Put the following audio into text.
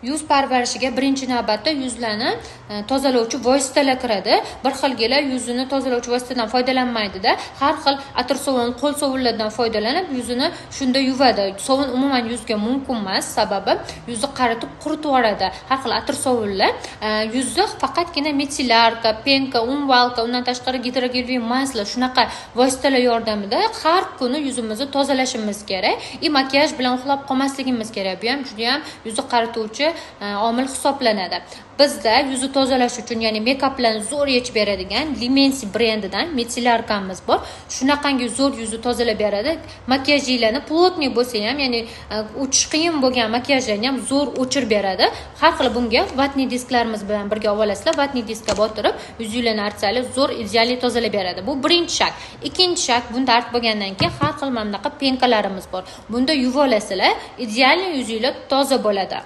Yuz parvarishiga birinchi navbatda yuzlarni tozalovchi vositalar kiradi. Bir xilgilar yuzini tozalovchi vositadan foydalanmaydida, har xil atir sovun, qo'l sovunlardan foydalanib yuzini shunda yuvadi. Sovun umuman yuzga mumkin emas, sababi yuzni qaritib quritib yuboradi. Har xil atir sovunlar yuzni faqatgina mitsilarka, penka, umvalka, undan tashqari gidrogelvin masla shunaqa vositalar yordamida har kuni yuzimizni tozalashimiz kerak. Makiyaj bilan uxlab qolmasligimiz kerak. Bu ham juda ham yuzni qarituvchi omil hisoblanadi. Bizda yuzni tozalash uchun, ya'ni mekaplarni zo'r yechib beradigan Limensi brendidan mitsilarkamiz bor. Shunaqangi zo'r yuzni tozalab beradi. Makiyajinglarni plotniy bo'lsa ham, ya'ni o'chish qiyin bo'lgan makiyajlarni ham zo'r o'chirib beradi. Har xil bunga vatniy disklarimiz bilan birga olasizlar. Vatniy diskka botirib, yuzinglarni artsanglar zo'r ideal tozalab beradi. Bu birinchi shart. Ikkinchi shart, bunda artib bo'lgandan keyin har xil mana bunaqa penkalarimiz bor. Bunda yuvib olasizlar, ideal yuzinglar toza bo'ladi.